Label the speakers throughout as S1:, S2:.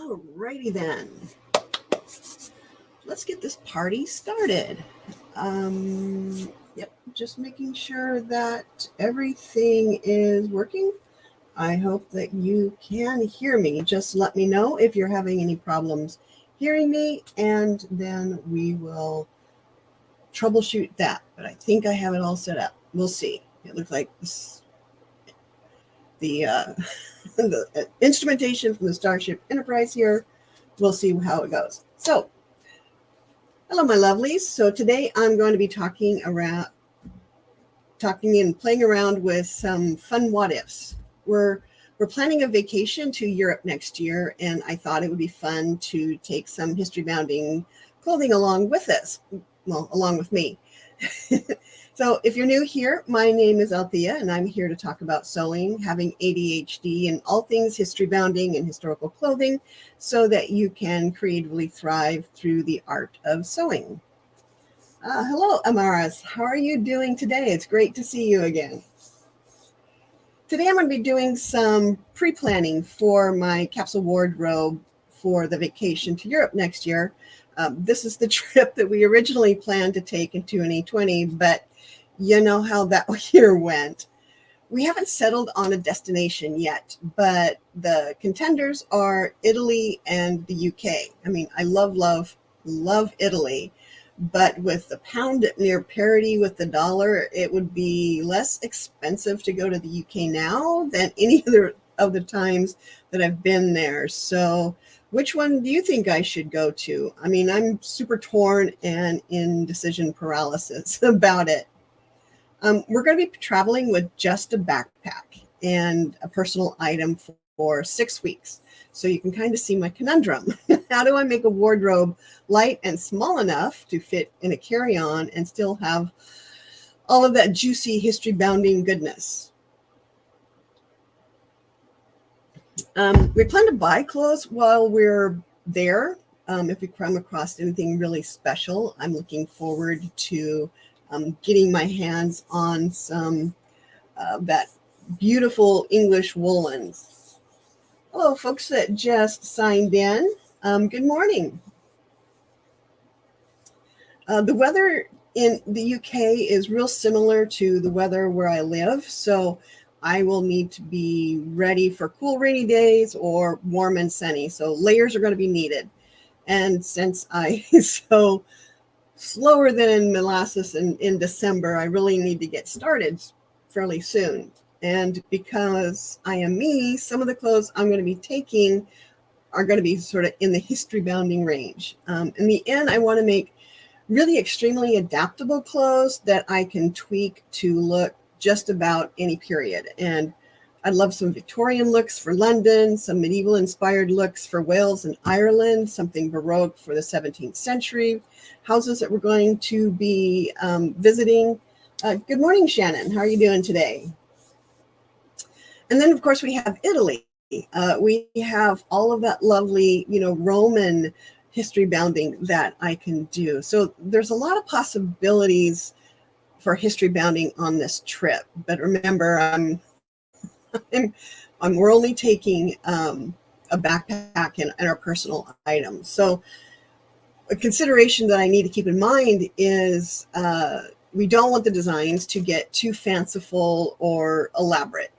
S1: Alrighty then. Let's get this party started. Yep, just making sure that everything is working. I hope that you can hear me. Just let me know if you're having any problems hearing me, and then we will troubleshoot that. But I think I have it all set up. We'll see. It looks like the the instrumentation from the Starship Enterprise here. We'll see how it goes. So, hello, my lovelies. So today I'm going to be talking and playing around with some fun what ifs. We're planning a vacation to Europe next year, and I thought it would be fun to take some history-bounding clothing along with us. Well, along with me. So if you're new here, my name is Althea, and I'm here to talk about sewing, having ADHD, and all things history-bounding and historical clothing so that you can creatively thrive through the art of sewing. Hello, Amaras. How are you doing today? It's great to see you again. Today I'm going to be doing some pre-planning for my capsule wardrobe for the vacation to Europe next year. This is the trip that we originally planned to take in 2020, but you know how that year went. We haven't settled on a destination yet, but the contenders are Italy and the UK. I mean, I love Italy, but with the pound at near parity with the dollar, it would be less expensive to go to the UK now than any other of the times that I've been there. So which one do you think I should go to? I mean, I'm super torn and in decision paralysis about it. We're going to be traveling with just a backpack and a personal item for 6 weeks. So you can kind of see my conundrum. How do I make a wardrobe light and small enough to fit in a carry-on and still have all of that juicy history-bounding goodness? We plan to buy clothes while we're there. If we come across anything really special, I'm looking forward to getting my hands on some that beautiful English woolens. Hello, folks that just signed in. Good morning. The weather in the UK is real similar to the weather where I live, so I will need to be ready for cool rainy days or warm and sunny. So layers are going to be needed. And since I so slower than molasses in December, I really need to get started fairly soon. And because I am me, some of the clothes I'm going to be taking are going to be sort of in the history-bounding range. In the end, I want to make really extremely adaptable clothes that I can tweak to look just about any period. And I'd love some Victorian looks for London, some medieval inspired looks for Wales and Ireland, something Baroque for the 17th century, houses that we're going to be visiting. Good morning, Shannon. How are you doing today? And then, of course, we have Italy. We have all of that lovely, Roman history bounding that I can do. So there's a lot of possibilities for history bounding on this trip. But remember, we're only taking a backpack and our personal items. So a consideration that I need to keep in mind is we don't want the designs to get too fanciful or elaborate.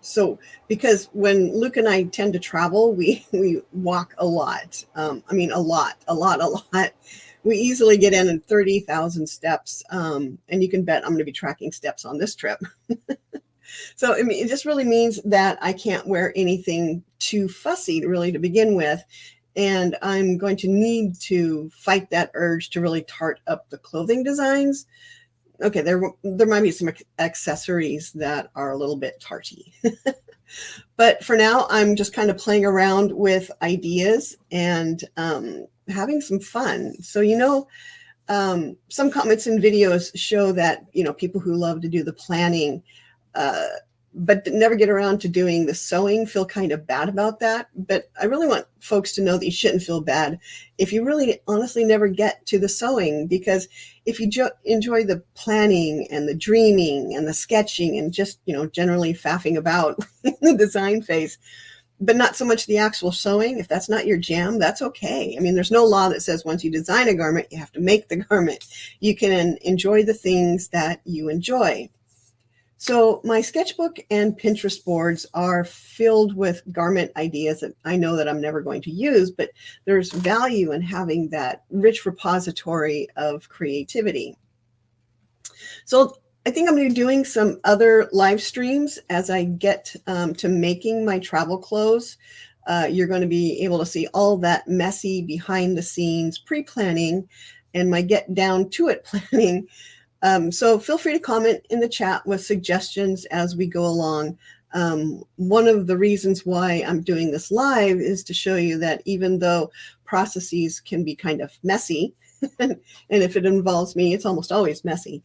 S1: So because when Luke and I tend to travel, we walk a lot. A lot. We easily get in 30,000 steps. And you can bet I'm going to be tracking steps on this trip. So, it just really means that I can't wear anything too fussy really to begin with. And I'm going to need to fight that urge to really tart up the clothing designs. Okay, there might be some accessories that are a little bit tarty. But for now, I'm just kind of playing around with ideas and having some fun. So, some comments and videos show that, people who love to do the planning but never get around to doing the sewing feel kind of bad about that. But I really want folks to know that you shouldn't feel bad if you really honestly never get to the sewing, because if you enjoy the planning and the dreaming and the sketching and just, generally faffing about in the design phase, but not so much the actual sewing. If that's not your jam, that's okay. I mean, there's no law that says once you design a garment, you have to make the garment. You can enjoy the things that you enjoy. So my sketchbook and Pinterest boards are filled with garment ideas that I know that I'm never going to use, but there's value in having that rich repository of creativity. So I think I'm going to be doing some other live streams as I get to making my travel clothes. You're going to be able to see all that messy behind the scenes pre-planning and my get down to it planning. So feel free to comment in the chat with suggestions as we go along. One of the reasons why I'm doing this live is to show you that even though processes can be kind of messy, and if it involves me, it's almost always messy,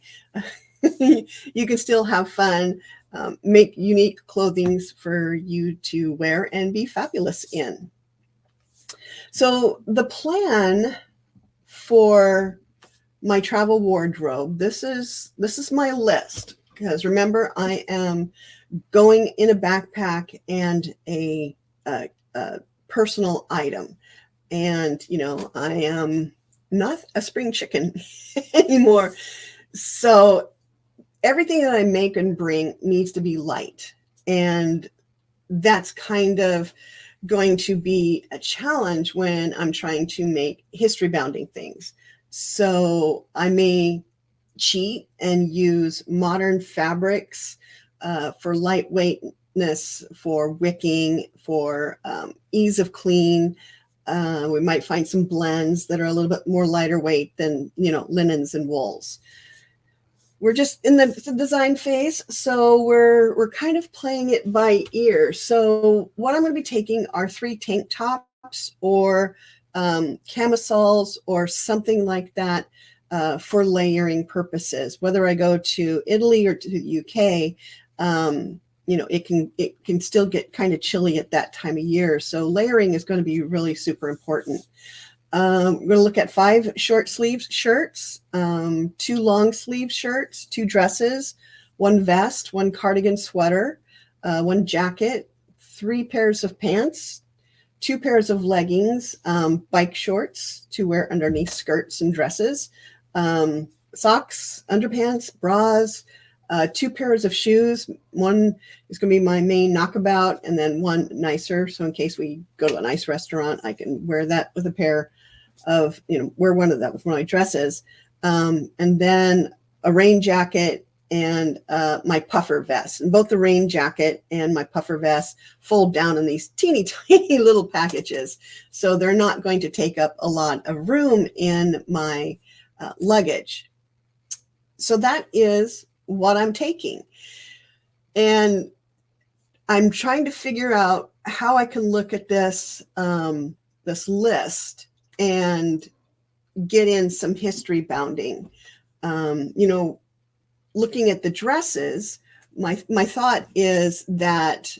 S1: you can still have fun, make unique clothing for you to wear and be fabulous in. So the plan for my travel wardrobe, this is my list, because remember, I am going in a backpack and a personal item, and I am not a spring chicken anymore. So everything that I make and bring needs to be light, and that's kind of going to be a challenge when I'm trying to make history bounding things. So I may cheat and use modern fabrics for lightweightness, for wicking, for ease of clean. We might find some blends that are a little bit more lighter weight than linens and wools. We're just in the design phase, so we're kind of playing it by ear. So what I'm going to be taking are 3 tank tops or camisoles or something like that for layering purposes. Whether I go to Italy or to the UK, it can still get kind of chilly at that time of year. So layering is going to be really super important. We're going to look at 5 short sleeve shirts, 2 long sleeve shirts, 2 dresses, 1 vest, 1 cardigan sweater, 1 jacket, 3 pairs of pants, 2 pairs of leggings, bike shorts to wear underneath skirts and dresses, socks, underpants, bras, 2 pairs of shoes. One is going to be my main knockabout, and then one nicer. So in case we go to a nice restaurant, I can wear that with a pair of, wear one of that with one of my dresses. And then a rain jacket and my puffer vest. And both the rain jacket and my puffer vest fold down in these teeny tiny little packages. So they're not going to take up a lot of room in my luggage. So that is what I'm taking. And I'm trying to figure out how I can look at this, this list and get in some history bounding. Looking at the dresses, my thought is that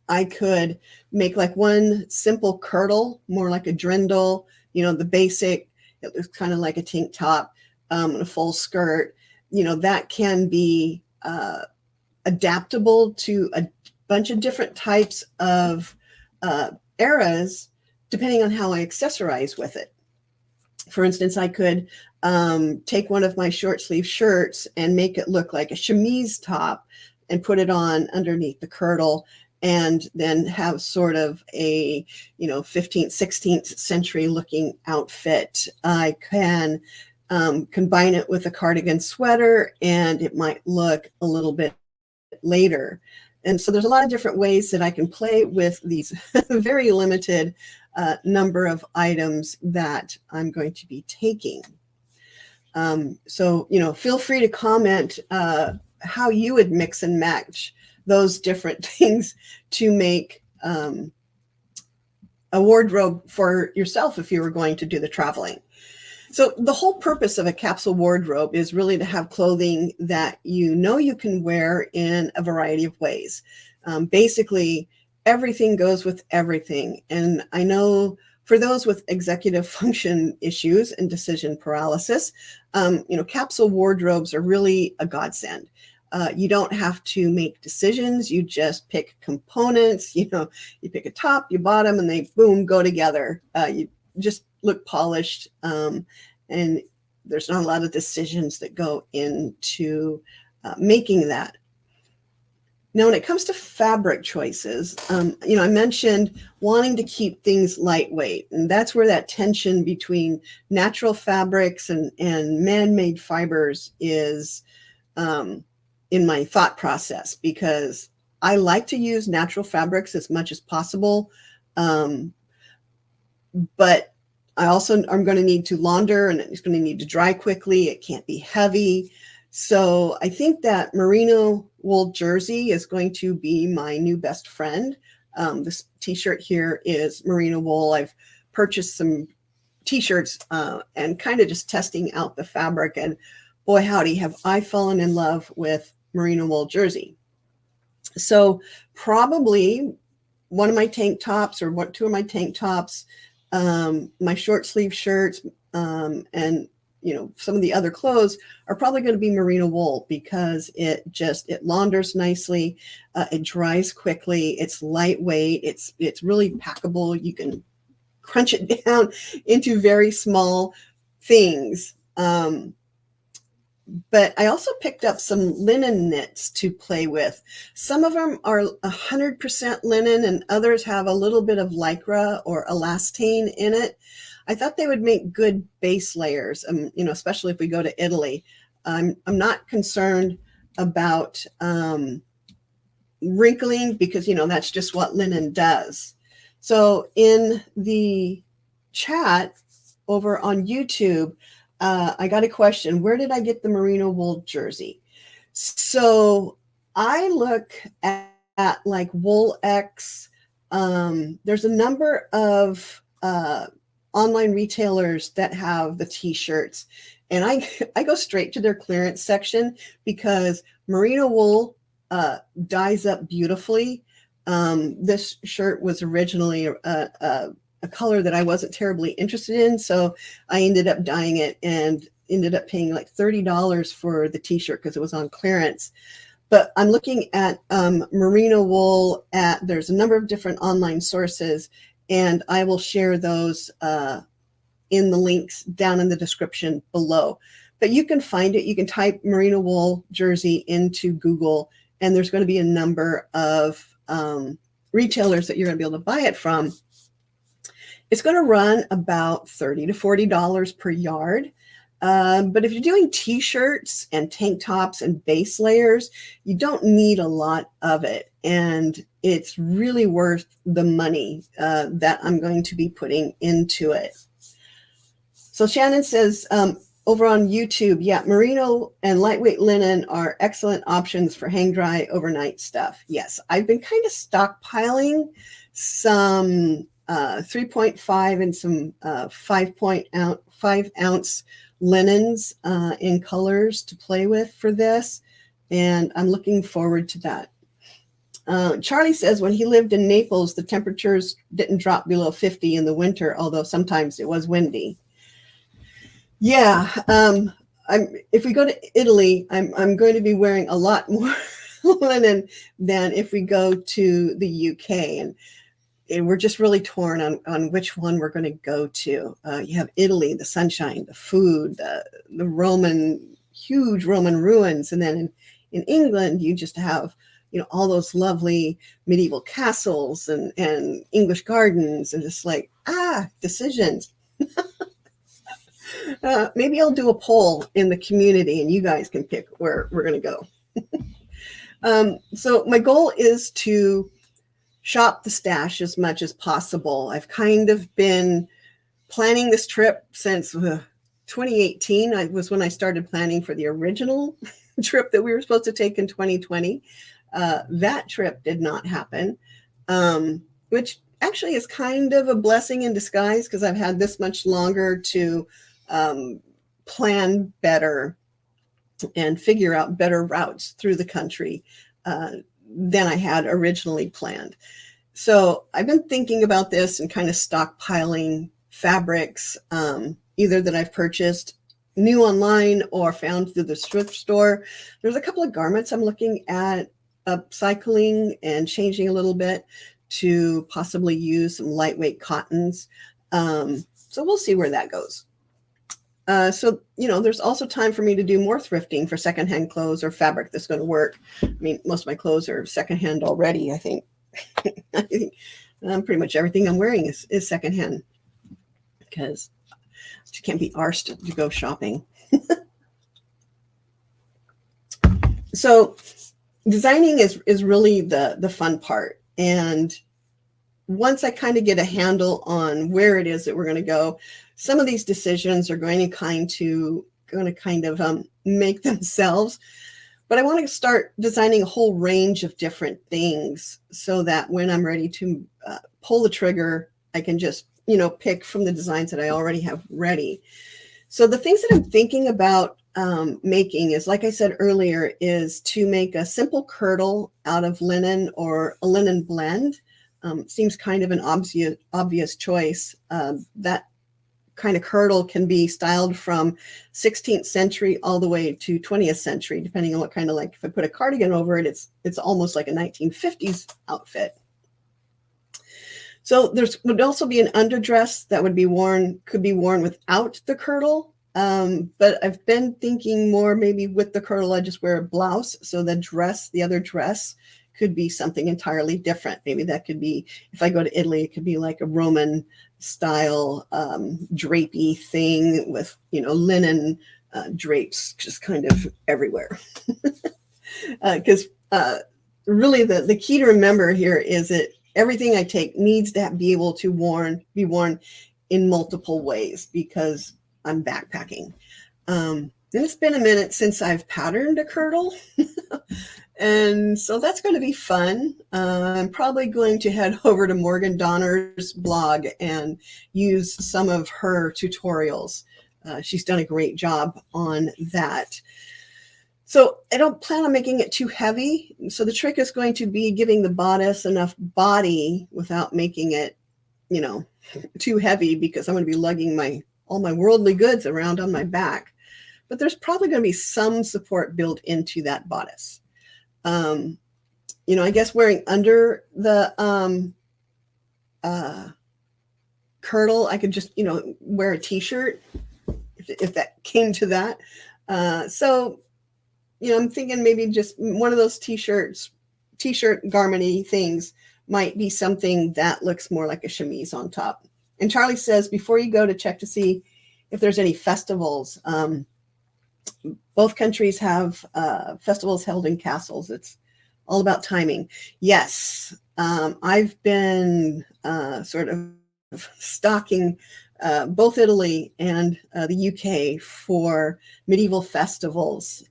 S1: I could make like one simple kirtle, more like a drindle, the basic, it looks kind of like a tank top, and a full skirt, that can be adaptable to a bunch of different types of eras, depending on how I accessorize with it. For instance, I could take one of my short sleeve shirts and make it look like a chemise top and put it on underneath the kirtle, and then have sort of a 15th, 16th century looking outfit. I can combine it with a cardigan sweater, and it might look a little bit later. And so there's a lot of different ways that I can play with these very limited number of items that I'm going to be taking. So feel free to comment how you would mix and match those different things to make a wardrobe for yourself if you were going to do the traveling. So the whole purpose of a capsule wardrobe is really to have clothing that you can wear in a variety of ways. Basically, everything goes with everything. And I know for those with executive function issues and decision paralysis, capsule wardrobes are really a godsend. You don't have to make decisions. You just pick components. You pick a top, you bottom, and they boom go together. You just look polished, and there's not a lot of decisions that go into making that. Now, when it comes to fabric choices, I mentioned wanting to keep things lightweight, and that's where that tension between natural fabrics and man-made fibers is in my thought process, because I like to use natural fabrics as much as possible, but I also am going to need to launder, and it's going to need to dry quickly. It can't be heavy. So I think that merino wool jersey is going to be my new best friend. This t-shirt here is merino wool. I've purchased some t-shirts and kind of just testing out the fabric, and boy howdy, have I fallen in love with merino wool jersey. So probably one of my tank tops, or two of my tank tops, my short sleeve shirts, and some of the other clothes are probably going to be merino wool, because it launders nicely, it dries quickly, it's lightweight, it's really packable. You can crunch it down into very small things. But I also picked up some linen knits to play with. Some of them are 100% linen, and others have a little bit of lycra or elastane in it. I thought they would make good base layers, especially if we go to Italy. I'm not concerned about wrinkling, because, that's just what linen does. So in the chat over on YouTube, I got a question: where did I get the merino wool jersey? So I look at like WoolX. There's a number of online retailers that have the t-shirts, and I go straight to their clearance section, because merino wool dyes up beautifully. This shirt was originally a color that I wasn't terribly interested in, so I ended up dyeing it and ended up paying like $30 for the t-shirt because it was on clearance. But I'm looking at merino wool there's a number of different online sources, and I will share those in the links down in the description below. But you can find it. You can type merino wool jersey into Google, and there's going to be a number of retailers that you're going to be able to buy it from. It's going to run about $30 to $40 per yard. But if you're doing t-shirts and tank tops and base layers, you don't need a lot of it. And it's really worth the money that I'm going to be putting into it. So Shannon says, over on YouTube, yeah, merino and lightweight linen are excellent options for hang dry overnight stuff. Yes, I've been kind of stockpiling some 3.5 and some 5 ounce linens in colors to play with for this, and I'm looking forward to that. Charlie says when he lived in Naples, the temperatures didn't drop below 50 in the winter, although sometimes it was windy. Yeah, if we go to Italy, I'm going to be wearing a lot more linen than if we go to the UK, and we're just really torn on which one we're going to go to. You have Italy, the sunshine, the food, the huge Roman ruins, and then in England you just have all those lovely medieval castles and English gardens, and just like decisions. Maybe I'll do a poll in the community and you guys can pick where we're going to go. So my goal is to shop the stash as much as possible. I've kind of been planning this trip since 2018. I was when I started planning for the original trip that we were supposed to take in 2020. That trip did not happen, which actually is kind of a blessing in disguise, because I've had this much longer to plan better and figure out better routes through the country than I had originally planned. So I've been thinking about this and kind of stockpiling fabrics, either that I've purchased new online or found through the thrift store. There's a couple of garments I'm looking at upcycling and changing a little bit to possibly use some lightweight cottons. So we'll see where that goes. So, there's also time for me to do more thrifting for secondhand clothes or fabric that's going to work. I mean, most of my clothes are secondhand already, I think. I think pretty much everything I'm wearing is secondhand because you can't be arsed to go shopping. So designing is really the fun part. And once I kind of get a handle on where it is that we're going to go, some of these decisions are going to kind of make themselves. But I want to start designing a whole range of different things so that when I'm ready to pull the trigger, I can just, pick from the designs that I already have ready. So the things that I'm thinking about making is, like I said earlier, is to make a simple kirtle out of linen or a linen blend. Seems kind of an obvious choice. That kind of kirtle can be styled from 16th century all the way to 20th century, depending on what kind of, like, if I put a cardigan over it, it's almost like a 1950s outfit. So would also be an underdress that could be worn without the kirtle. But I've been thinking more maybe with the kirtle, I just wear a blouse. So the other dress could be something entirely different. Maybe that could be, if I go to Italy, it could be like a Roman style drapey thing with, linen drapes just kind of everywhere. Because really the key to remember here is that everything I take needs to be able to be worn in multiple ways because I'm backpacking. And it's been a minute since I've patterned a kirtle. And so that's going to be fun. I'm probably going to head over to Morgan Donner's blog and use some of her tutorials. She's done a great job on that. So I don't plan on making it too heavy. So the trick is going to be giving the bodice enough body without making it, too heavy, because I'm going to be lugging all my worldly goods around on my back. But there's probably going to be some support built into that bodice. I guess wearing under the kirtle, I could just, wear a t-shirt if that came to that. So, I'm thinking maybe just one of those t-shirt garment-y things might be something that looks more like a chemise on top. And Charlie says, before you go to check to see if there's any festivals, both countries have festivals held in castles. It's all about timing. Yes, I've been sort of stalking both Italy and the UK for medieval festivals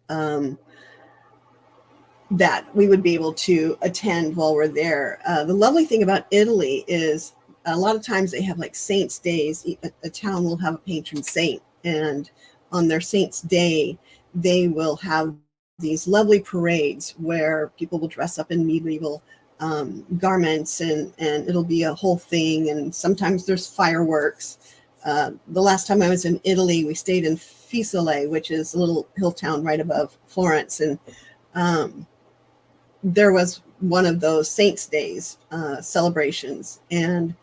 S1: that we would be able to attend while we're there. The lovely thing about Italy is a lot of times they have like saints' days. A town will have a patron saint, and on their saint's day, they will have these lovely parades where people will dress up in medieval garments, and it'll be a whole thing. And sometimes there's fireworks. The last time I was in Italy, we stayed in Fiesole, which is a little hill town right above Florence. And there was one of those Saints' Days celebrations. And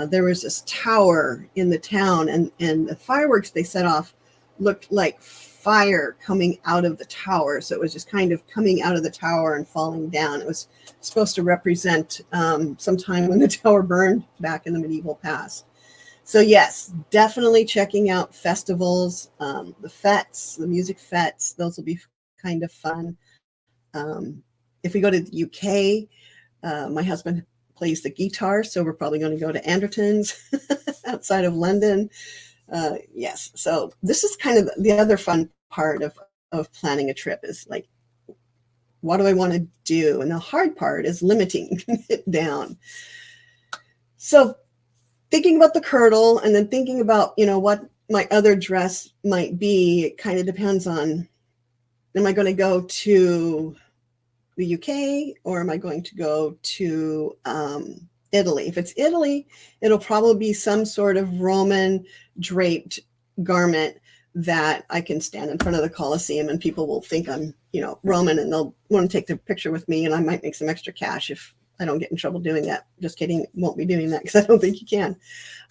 S1: there was this tower in the town, and the fireworks they set off looked like fire coming out of the tower. So it was just kind of coming out of the tower and falling down. It was supposed to represent some time when the tower burned back in the medieval past. So yes, definitely checking out festivals, the fetes, the music fetes. Those will be kind of fun. If we go to the UK, my husband plays the guitar, so we're probably going to go to Anderton's outside of London. Yes, so this is kind of the other fun part of planning a trip, is like, what do I want to do? And the hard part is limiting it down. So thinking about the kirtle, and then thinking about, what my other dress might be, it kind of depends on, am I going to go to the UK or am I going to go to Italy? If it's Italy, it'll probably be some sort of Roman draped garment that I can stand in front of the Colosseum and people will think I'm, Roman, and they'll want to take the picture with me, and I might make some extra cash if I don't get in trouble doing that. Just kidding. Won't be doing that because I don't think you can.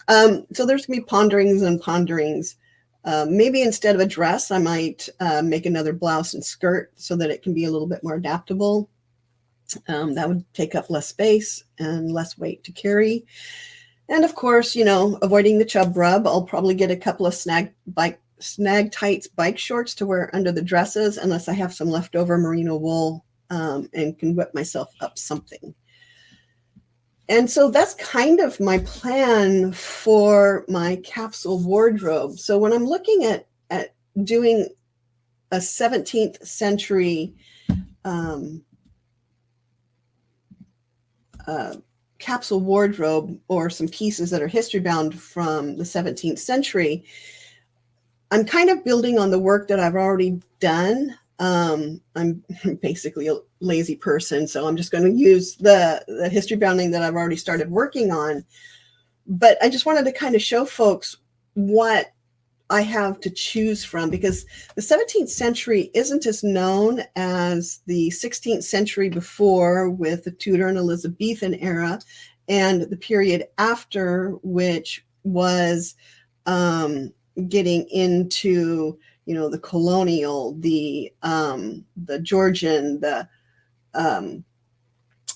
S1: So there's going to be ponderings and ponderings. Maybe instead of a dress, I might make another blouse and skirt so that it can be a little bit more adaptable. That would take up less space and less weight to carry. And of course, avoiding the chub rub, I'll probably get a couple of snag tights bike shorts to wear under the dresses, unless I have some leftover merino wool and can whip myself up something. And so that's kind of my plan for my capsule wardrobe. So when I'm looking at doing a 17th century capsule wardrobe, or some pieces that are history bound from the 17th century, I'm kind of building on the work that I've already done. I'm basically a lazy person, so I'm just going to use the history bounding that I've already started working on. But I just wanted to kind of show folks what I have to choose from, because the 17th century isn't as known as the 16th century before, with the Tudor and Elizabethan era, and the period after, which was getting into the colonial, the Georgian, the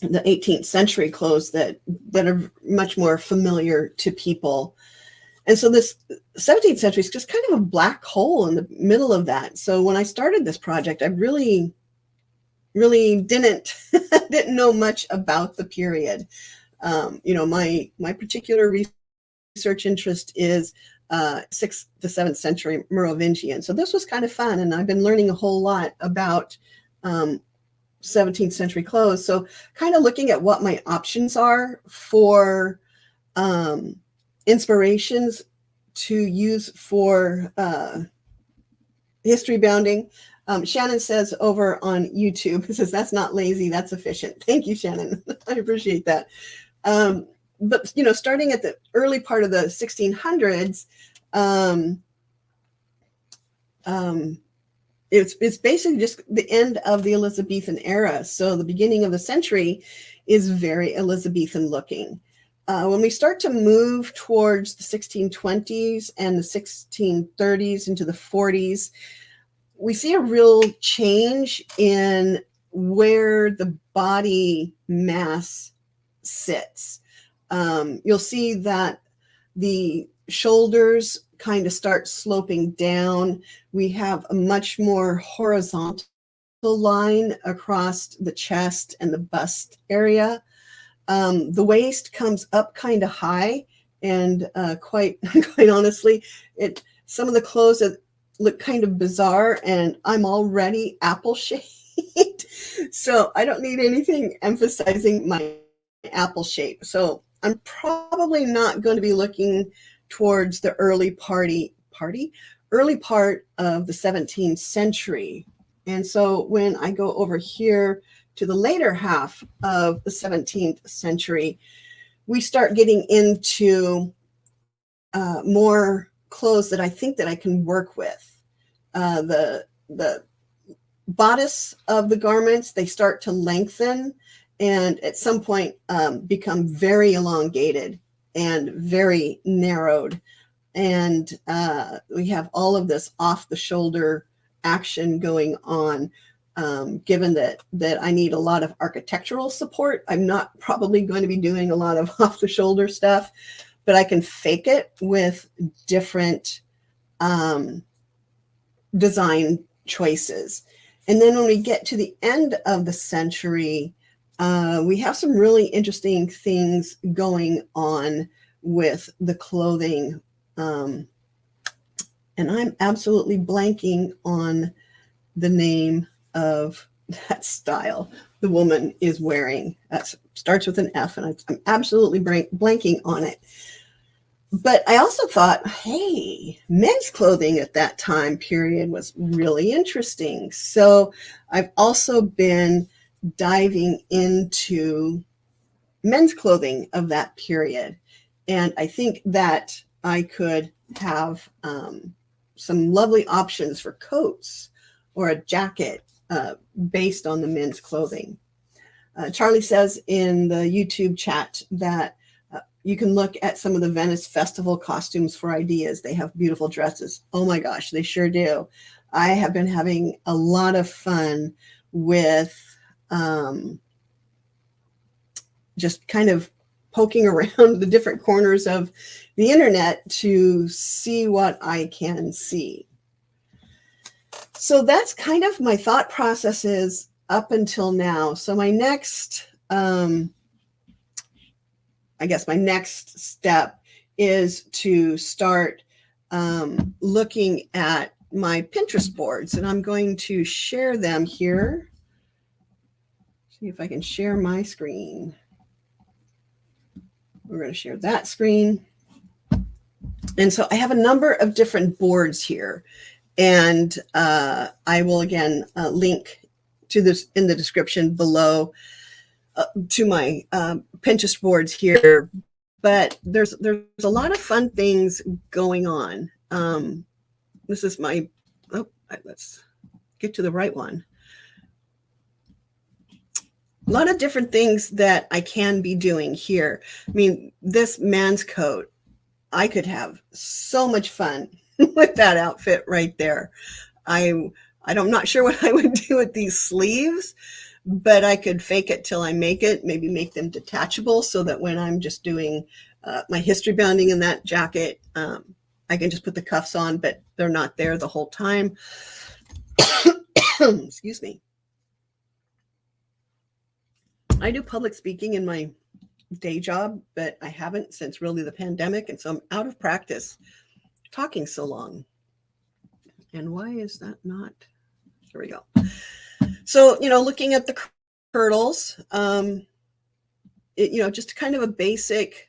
S1: 18th century clothes that are much more familiar to people. And so this 17th century is just kind of a black hole in the middle of that. So when I started this project, I really didn't know much about the period. My particular research interest is 6th to 7th century Merovingian. So this was kind of fun, and I've been learning a whole lot about 17th century clothes. So kind of looking at what my options are for inspirations to use for history bounding. Shannon says over on YouTube, says, that's not lazy, that's efficient. Thank you, Shannon. I appreciate that. But, starting at the early part of the 1600s, it's basically just the end of the Elizabethan era. So the beginning of the century is very Elizabethan looking. When we start to move towards the 1620s and the 1630s into the 40s, we see a real change in where the body mass sits. You'll see that the shoulders kind of start sloping down. We have a much more horizontal line across the chest and the bust area. The waist comes up kind of high, and quite honestly, some of the clothes that look kind of bizarre, and I'm already apple shaped, so I don't need anything emphasizing my apple shape. So I'm probably not going to be looking towards the early part of the 17th century. And so when I go over here to the later half of the 17th century, we start getting into more clothes that I think that I can work with. The bodice of the garments, they start to lengthen, and at some point become very elongated and very narrowed. And we have all of this off the shoulder action going on. Given that I need a lot of architectural support, I'm not probably going to be doing a lot of off the shoulder stuff, but I can fake it with different design choices. And then when we get to the end of the century, we have some really interesting things going on with the clothing. And I'm absolutely blanking on the name of that style the woman is wearing. That starts with an F, and I'm absolutely blanking on it. But I also thought, hey, men's clothing at that time period was really interesting. So I've also been diving into men's clothing of that period. And I think that I could have some lovely options for coats or a jacket based on the men's clothing. Charlie says in the YouTube chat that you can look at some of the Venice Festival costumes for ideas. They have beautiful dresses. Oh my gosh, they sure do. I have been having a lot of fun with just kind of poking around the different corners of the internet to see what I can see. So that's kind of my thought processes up until now. So my next, I guess my next step is to start looking at my Pinterest boards, and I'm going to share them here. See if I can share my screen. We're going to share that screen. And so I have a number of different boards here, and I will again link to this in the description below to my Pinterest boards here. But there's a lot of fun things going on. This is my, let's get to the right one. A lot of different things that I can be doing here. I mean, this man's coat, I could have so much fun with that outfit right there. I'm not sure what I would do with these sleeves, but I could fake it till I make it, maybe make them detachable so that when I'm just doing my history bounding in that jacket, I can just put the cuffs on, but they're not there the whole time. Excuse me. I do public speaking in my day job, but I haven't since really the pandemic. And so I'm out of practice talking so long. And why is that not? Here we go. So, looking at the kirtles, just kind of a basic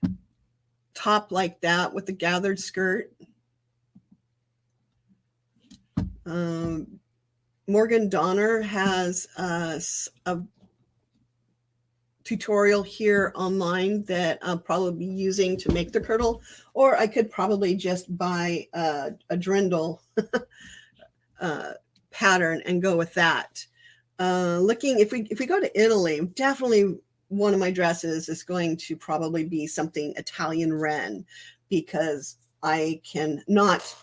S1: top like that with the gathered skirt. Morgan Donner has a tutorial here online that I'll probably be using to make the kirtle, or I could probably just buy a Drindle pattern and go with that. If we go to Italy, definitely one of my dresses is going to probably be something Italian Ren, because I can not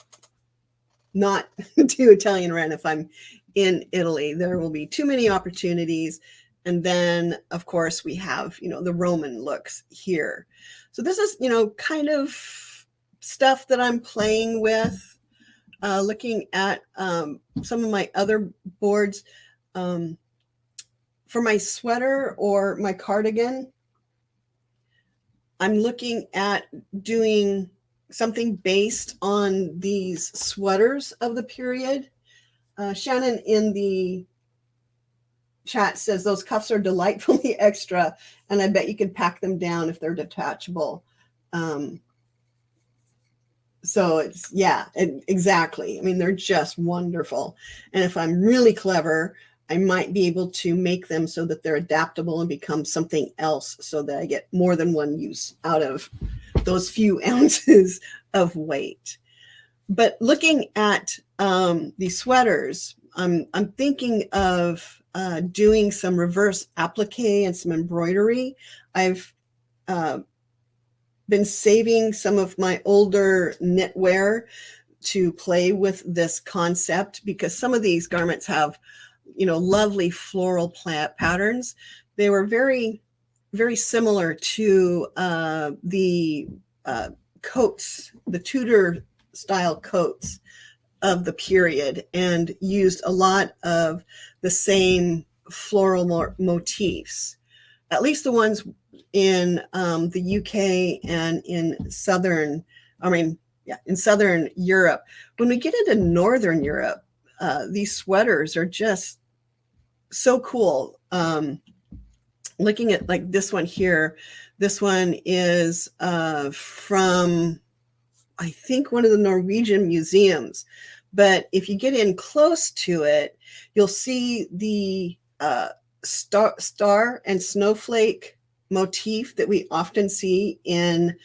S1: do Italian Ren if I'm in Italy. There will be too many opportunities. And then, of course, we have, the Roman looks here. So this is, kind of stuff that I'm playing with, looking at some of my other boards. For my sweater or my cardigan, I'm looking at doing something based on these sweaters of the period. Shannon in the chat says those cuffs are delightfully extra, and I bet you could pack them down if they're detachable. So it's, exactly. I mean, they're just wonderful. And if I'm really clever, I might be able to make them so that they're adaptable and become something else, so that I get more than one use out of those few ounces of weight. But looking at these sweaters, I'm thinking of doing some reverse applique and some embroidery. I've been saving some of my older knitwear to play with this concept, because some of these garments have, lovely floral patterns. They were very, very similar to the coats, the Tudor style coats of the period, and used a lot of the same floral motifs, at least the ones in the UK and in Southern Europe. When we get into Northern Europe, these sweaters are just so cool. Looking at like this one here, this one is from, I think, one of the Norwegian museums. But if you get in close to it, you'll see the star and snowflake motif that we often see in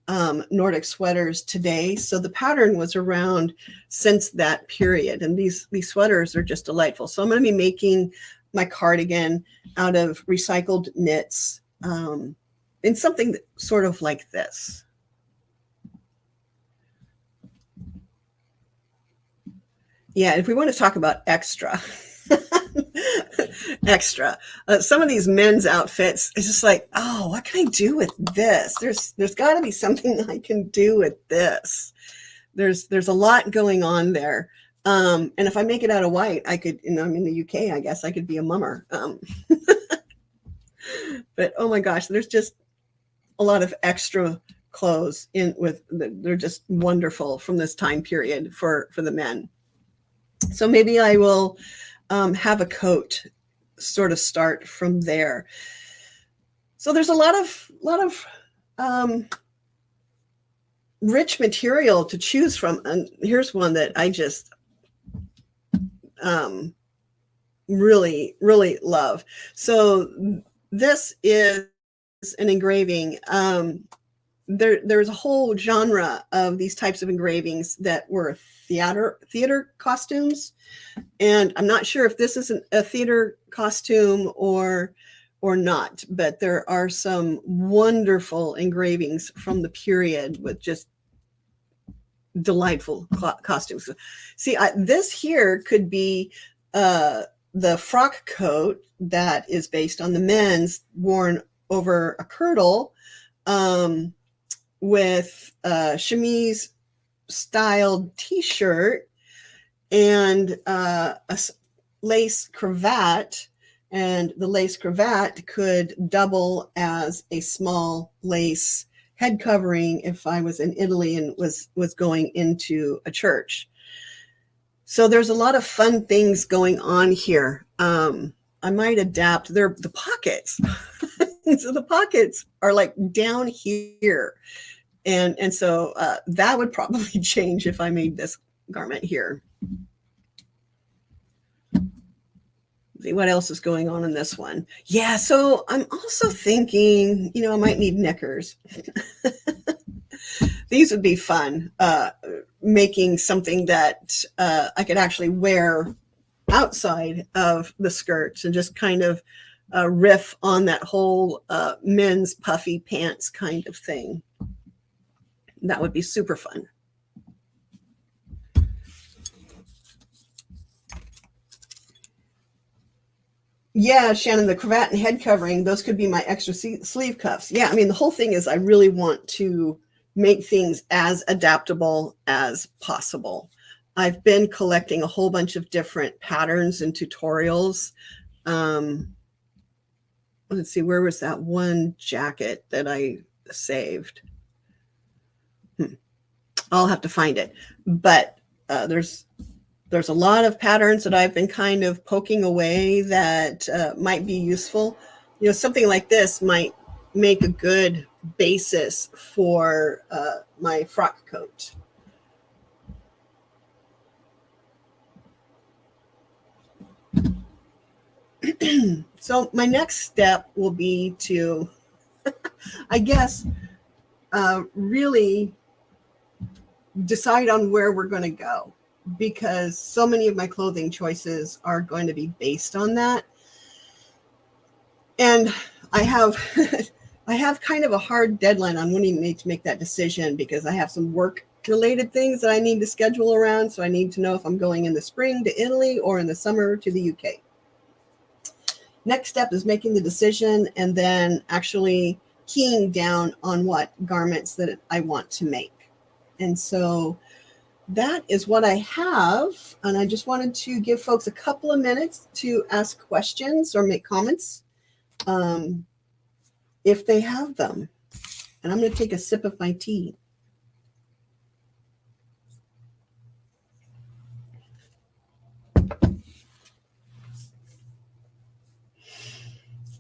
S1: Nordic sweaters today. So the pattern was around since that period. And these sweaters are just delightful. So I'm going to be making my cardigan out of recycled knits in something sort of like this. Yeah, if we want to talk about extra, extra, some of these men's outfits, it's just like, oh, what can I do with this? There's got to be something I can do with this. There's a lot going on there. And if I make it out of white, I could, I'm in the UK, I guess I could be a mummer. But oh my gosh, there's just a lot of extra clothes they're just wonderful from this time period for the men. So maybe I will have a coat sort of start from there. So there's a lot of rich material to choose from. And here's one that I just really, really love. So this is an engraving. There's a whole genre of these types of engravings that were theater costumes, and I'm not sure if this is a theater costume or not, but there are some wonderful engravings from the period with just delightful costumes. See, this here could be the frock coat that is based on the men's worn over a kirtle, with a chemise styled t-shirt and a lace cravat, and the lace cravat could double as a small lace head covering if I was in Italy and was going into a church. So there's a lot of fun things going on here. I might adapt the pockets. So the pockets are like down here. And so that would probably change if I made this garment here. See what else is going on in this one. Yeah, so I'm also thinking, I might need knickers. These would be fun, making something that I could actually wear outside of the skirts and just kind of riff on that whole men's puffy pants kind of thing. That would be super fun. Yeah, Shannon, the cravat and head covering, those could be my extra sleeve cuffs. Yeah, I mean, the whole thing is I really want to make things as adaptable as possible. I've been collecting a whole bunch of different patterns and tutorials. Let's see, where was that one jacket that I saved? I'll have to find it. But there's a lot of patterns that I've been kind of poking away that might be useful. Something like this might make a good basis for my frock coat. So my next step will be to, I guess, really decide on where we're going to go, because so many of my clothing choices are going to be based on that. And I have I have kind of a hard deadline on when I need to make that decision, because I have some work related things that I need to schedule around. So I need to know if I'm going in the spring to Italy or in the summer to the UK. Next step is making the decision and then actually keying down on what garments that I want to make. And so that is what I have. And I just wanted to give folks a couple of minutes to ask questions or make comments if they have them. And I'm going to take a sip of my tea.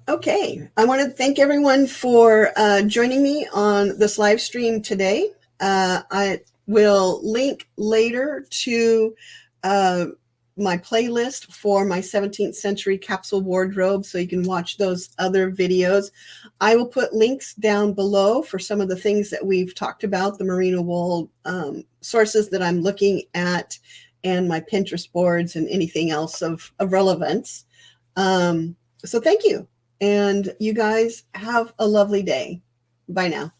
S1: Okay, I want to thank everyone for joining me on this live stream today. I will link later to my playlist for my 17th century capsule wardrobe, so you can watch those other videos. I will put links down below for some of the things that we've talked about, the merino wool sources that I'm looking at, and my Pinterest boards and anything else of relevance. So thank you. And you guys have a lovely day. Bye now.